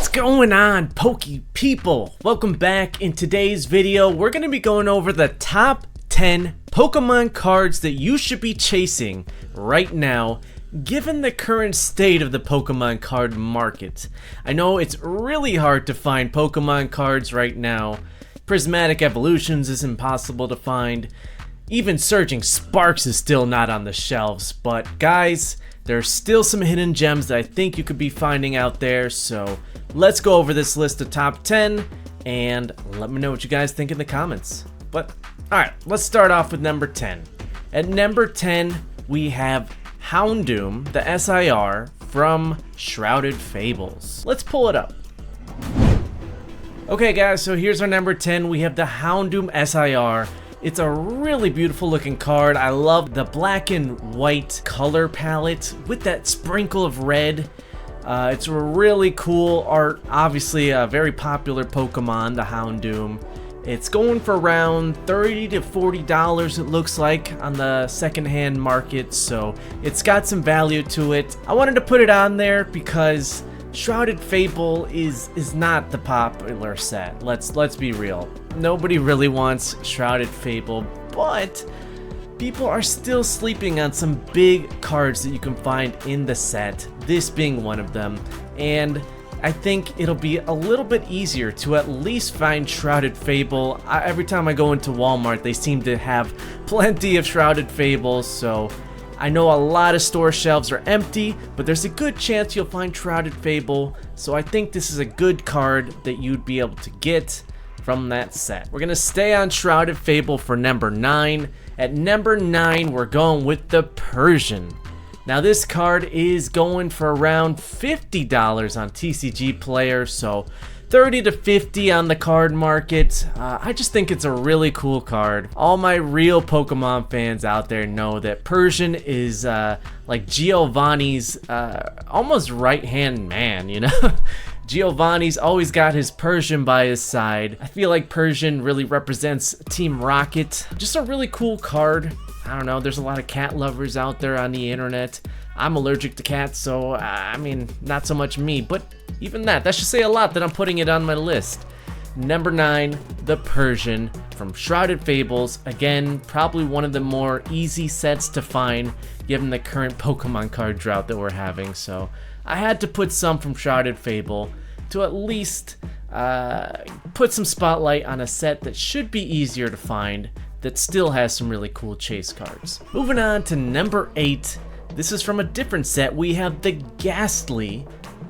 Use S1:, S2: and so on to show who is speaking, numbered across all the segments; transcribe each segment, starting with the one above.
S1: What's going on, Poke people? Welcome back. In today's video, we're going to be going over the top 10 Pokemon cards that you should be chasing right now, given the current state of the Pokemon card market. I know it's really hard to find Pokemon cards right now. Prismatic Evolutions is impossible to find. Even Surging Sparks is still not on the shelves, but guys, there's still some hidden gems that I think you could be finding out there, so let's go over this list of top 10 and let me know what you guys think in the comments. But alright, let's start off with number 10. At number 10, we have Houndoom, the SIR from Shrouded Fables. Let's pull it up. Okay guys, so here's our number 10. We have the Houndoom SIR. It's a really beautiful looking card. I love the black and white color palette with that sprinkle of red. It's a really cool art. Obviously a very popular Pokemon, the Houndoom. It's going for around $30 to $40 it looks like on the secondhand market, so it's got some value to it. I wanted to put it on there because Shrouded Fable is not the popular set. Let's be real. Nobody really wants Shrouded Fable, but people are still sleeping on some big cards that you can find in the set, this being one of them. And I think it'll be a little bit easier to at least find Shrouded Fable. Every time I go into Walmart, they seem to have plenty of Shrouded Fables, so I know a lot of store shelves are empty, but there's a good chance you'll find Shrouded Fable, so I think this is a good card that you'd be able to get from that set. We're gonna stay on Shrouded Fable for number 9. At number 9, we're going with the Persian. Now this card is going for around $50 on TCG Player, so $30 to $50 on the card market. I just think it's a really cool card. All my real Pokemon fans out there know that Persian is like Giovanni's almost right-hand man, you know? Giovanni's always got his Persian by his side. I feel like Persian really represents Team Rocket. Just a really cool card. I don't know, there's a lot of cat lovers out there on the internet. I'm allergic to cats, so I mean, not so much me, but even that should say a lot that I'm putting it on my list. Number 9, the Persian from Shrouded Fables. Again, probably one of the more easy sets to find given the current Pokemon card drought that we're having, so I had to put some from Shrouded Fable to at least put some spotlight on a set that should be easier to find that still has some really cool chase cards. Moving on to number 8, this is from a different set. We have the Ghastly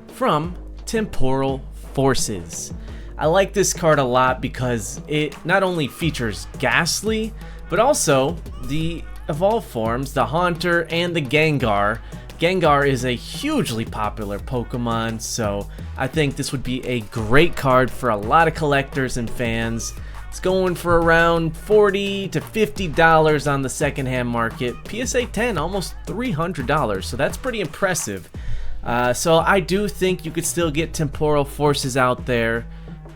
S1: from Temporal Forces. I like this card a lot because it not only features Ghastly, but also the evolved forms, the Haunter and the Gengar. Gengar is a hugely popular Pokemon, so I think this would be a great card for a lot of collectors and fans. It's going for around $40 to $50 on the secondhand market. PSA 10, almost $300, so that's pretty impressive. So I do think you could still get Temporal Forces out there,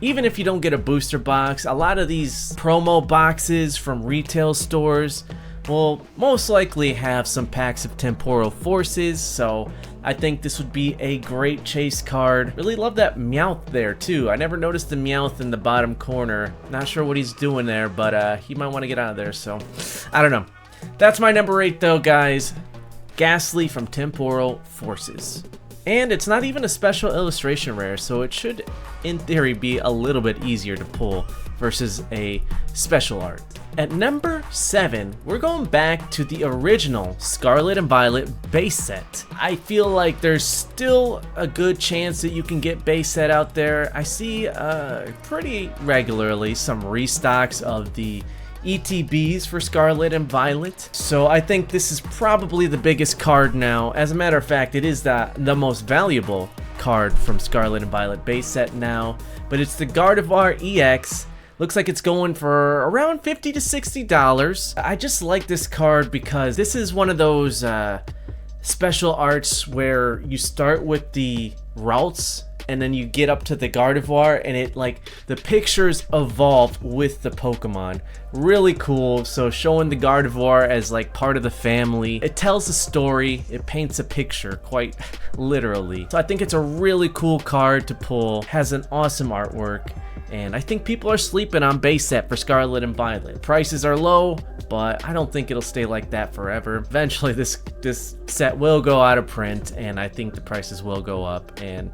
S1: even if you don't get a booster box. A lot of these promo boxes from retail stores will most likely have some packs of Temporal Forces, so I think this would be a great chase card. Really love that Meowth there too. I never noticed the Meowth in the bottom corner. Not sure what he's doing there, but he might want to get out of there, so I don't know. That's my number 8 though, guys. Ghastly from Temporal Forces. And it's not even a special illustration rare, so it should, in theory, be a little bit easier to pull versus a special art. At number 7, we're going back to the original Scarlet and Violet base set. I feel like there's still a good chance that you can get base set out there. I see pretty regularly some restocks of the ETBs for Scarlet and Violet, so I think this is probably the biggest card now. As a matter of fact, it is the most valuable card from Scarlet and Violet base set now, but it's the Gardevoir EX. Looks like it's going for around $50 to $60. I just like this card because this is one of those special arts where you start with the routes and then you get up to the Gardevoir, and it like the pictures evolve with the Pokemon. Really cool. So showing the Gardevoir as like part of the family, it tells a story, it paints a picture quite literally. So I think it's a really cool card to pull, has an awesome artwork, and I think people are sleeping on base set for Scarlet and Violet. Prices are low, but I don't think it'll stay like that forever. Eventually this set will go out of print, and I think the prices will go up. And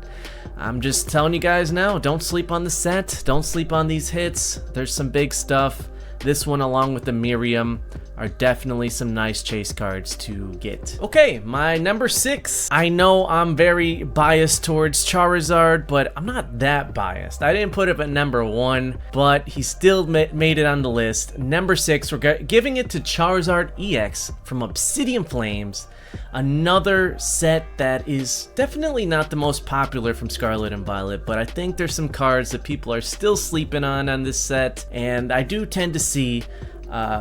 S1: I'm just telling you guys now, don't sleep on the set, don't sleep on these hits. There's some big stuff. This one, along with the Miriam, are definitely some nice chase cards to get. Okay, my number 6. I know I'm very biased towards Charizard, but I'm not that biased. I didn't put it at number 1, but he still made it on the list. Number 6, we're giving it to Charizard EX from Obsidian Flames. Another set that is definitely not the most popular from Scarlet and Violet, but I think there's some cards that people are still sleeping on this set, and I do tend to see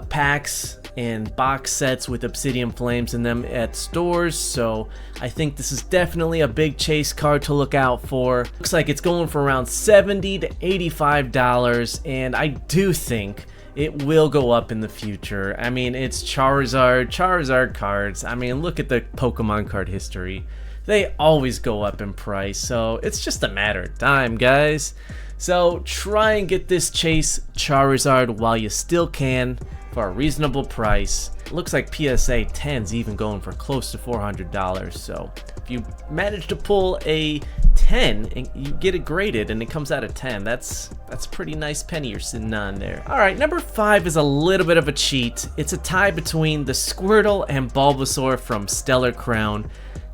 S1: packs and box sets with Obsidian Flames in them at stores, so I think this is definitely a big chase card to look out for. Looks like it's going for around $70 to $85, and I do think it will go up in the future. I mean, it's Charizard cards. I mean, look at the Pokemon card history. They always go up in price, so it's just a matter of time, guys. So try and get this Chase Charizard while you still can for a reasonable price. It looks like PSA 10's even going for close to $400, so if you manage to pull a 10 and you get it graded and it comes out of 10, that's a pretty nice penny you're sitting on there. Alright, number 5 is a little bit of a cheat. It's a tie between the Squirtle and Bulbasaur from Stellar Crown,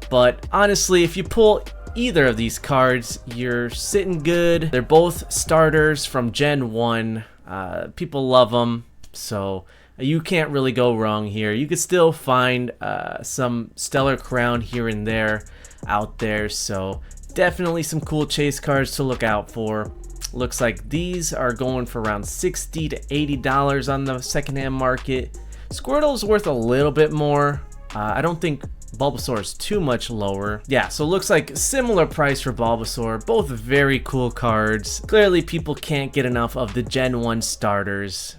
S1: but honestly, if you pull either of these cards, you're sitting good. They're both starters from Gen 1. People love them, so you can't really go wrong here. You could still find some Stellar Crown here and there out there, so definitely some cool chase cards to look out for. Looks like these are going for around $60 to $80 on the secondhand market. Squirtle's worth a little bit more. I don't think Bulbasaur is too much lower. Yeah, so it looks like similar price for Bulbasaur. Both very cool cards. Clearly people can't get enough of the Gen 1 starters.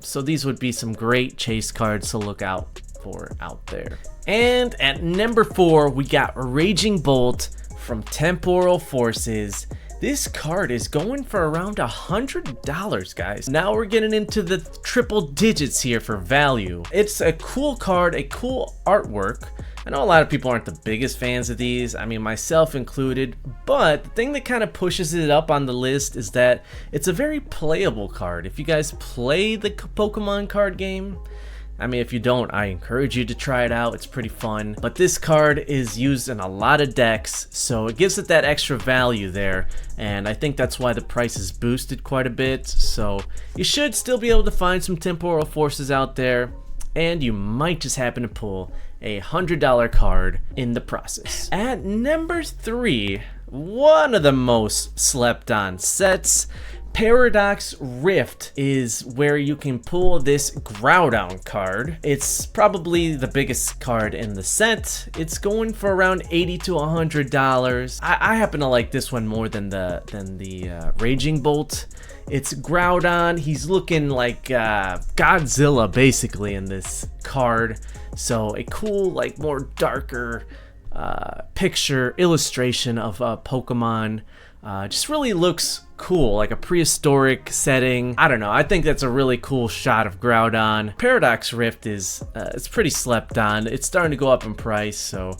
S1: So these would be some great chase cards to look out for out there. And at number 4, we got Raging Bolt from Temporal Forces. This card is going for around $100, guys. Now we're getting into the triple digits here for value. It's a cool card, a cool artwork. I know a lot of people aren't the biggest fans of these, I mean myself included, but the thing that kind of pushes it up on the list is that it's a very playable card. If you guys play the Pokemon card game, I mean, if you don't, I encourage you to try it out. It's pretty fun. But this card is used in a lot of decks, so it gives it that extra value there. And I think that's why the price is boosted quite a bit. So you should still be able to find some Temporal Forces out there. And you might just happen to pull a $100 card in the process. At number 3, one of the most slept on sets, Paradox Rift is where you can pull this Groudon card. It's probably the biggest card in the set. It's going for around $80 to $100. I happen to like this one more than the Raging Bolt. It's Groudon. He's looking like Godzilla basically in this card. So a cool, like more darker picture illustration of a Pokemon. Just really looks cool, like a prehistoric setting. I don't know, I think that's a really cool shot of Groudon. Paradox Rift is it's pretty slept on. It's starting to go up in price, so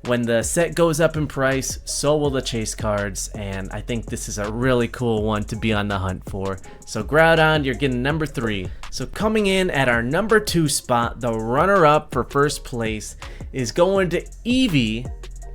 S1: when the set goes up in price, so will the chase cards, and I think this is a really cool one to be on the hunt for. So Groudon, you're getting number 3. So coming in at our number 2 spot, the runner-up for first place is going to Eevee.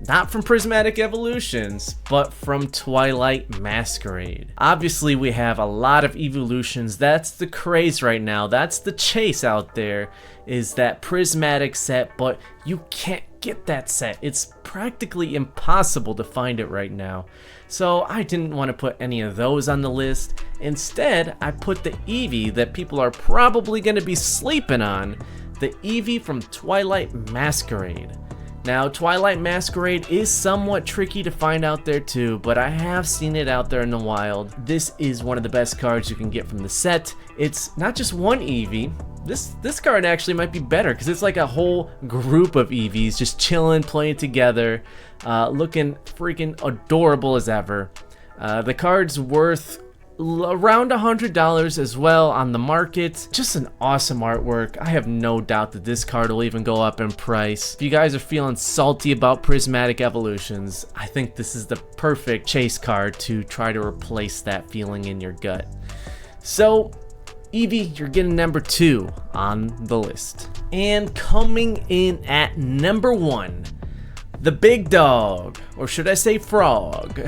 S1: Not from Prismatic Evolutions, but from Twilight Masquerade. Obviously, we have a lot of evolutions. That's the craze right now. That's the chase out there, is that Prismatic set, but you can't get that set. It's practically impossible to find it right now. So I didn't want to put any of those on the list. Instead, I put the Eevee that people are probably going to be sleeping on, the Eevee from Twilight Masquerade. Now, Twilight Masquerade is somewhat tricky to find out there too, but I have seen it out there in the wild. This is one of the best cards you can get from the set. It's not just one Eevee. This card actually might be better because it's like a whole group of Eevees just chilling, playing together, looking freaking adorable as ever. The card's worth around $100 as well on the market. Just an awesome artwork. I have no doubt that this card will even go up in price. If you guys are feeling salty about prismatic evolutions, I think this is the perfect chase card to try to replace that feeling in your gut. So Eevee, you're getting number 2 on the list. And coming in at number 1, the big dog, or should I say frog?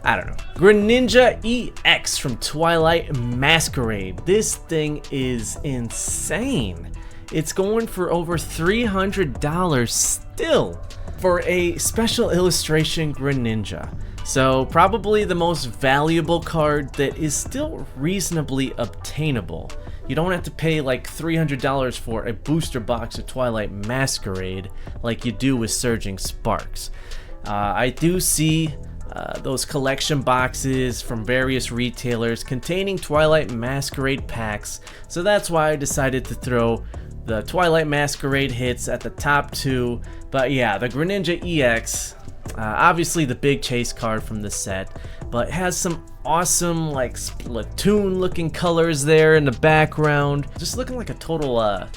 S1: I don't know. Greninja EX from Twilight Masquerade. This thing is insane. It's going for over $300 still for a special illustration Greninja. So probably the most valuable card that is still reasonably obtainable. You don't have to pay like $300 for a booster box of Twilight Masquerade like you do with Surging Sparks. I do see those collection boxes from various retailers containing Twilight Masquerade packs, so that's why I decided to throw the Twilight Masquerade hits at the top 2. But yeah, the Greninja EX, obviously the big chase card from the set, but has some awesome like Splatoon looking colors there in the background, just looking like a total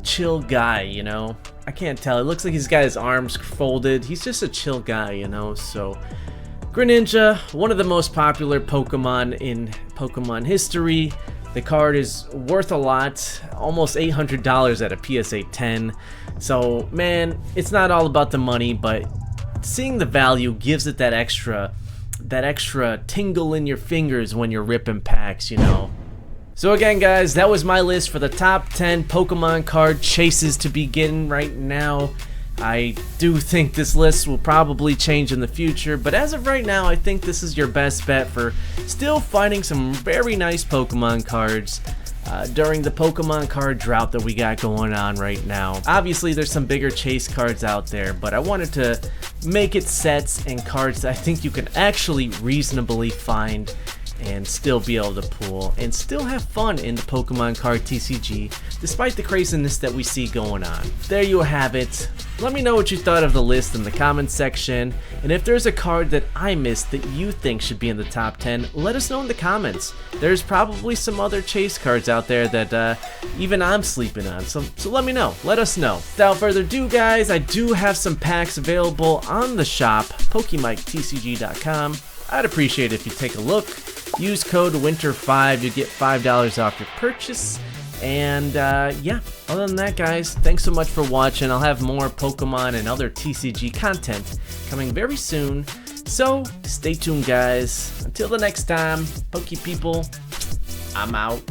S1: chill guy, you know. I can't tell, it looks like he's got his arms folded. He's just a chill guy, you know. So Greninja, one of the most popular Pokemon in Pokemon history. The card is worth a lot, almost $800 at a PSA 10. So man, it's not all about the money, but seeing the value gives it that extra tingle in your fingers when you're ripping packs, you know. So again guys, that was my list for the top 10 Pokemon card chases to begin right now. I do think this list will probably change in the future, but as of right now, I think this is your best bet for still finding some very nice Pokemon cards during the Pokemon card drought that we got going on right now. Obviously, there's some bigger chase cards out there, but I wanted to make it sets and cards that I think you can actually reasonably find and still be able to pull and still have fun in the Pokemon card TCG despite the craziness that we see going on. There you have it. Let me know what you thought of the list in the comments section, and if there's a card that I missed that you think should be in the top 10, let us know in the comments. There's probably some other chase cards out there that even I'm sleeping on, so let me know, let us know. Without further ado guys, I do have some packs available on the shop, PokemonTCG.com. I'd appreciate it if you take a look. Use code WINTER5 to get $5 off your purchase. And yeah, other than that guys, thanks so much for watching. I'll have more Pokemon and other TCG content coming very soon. So stay tuned guys. Until the next time, Poke people, I'm out.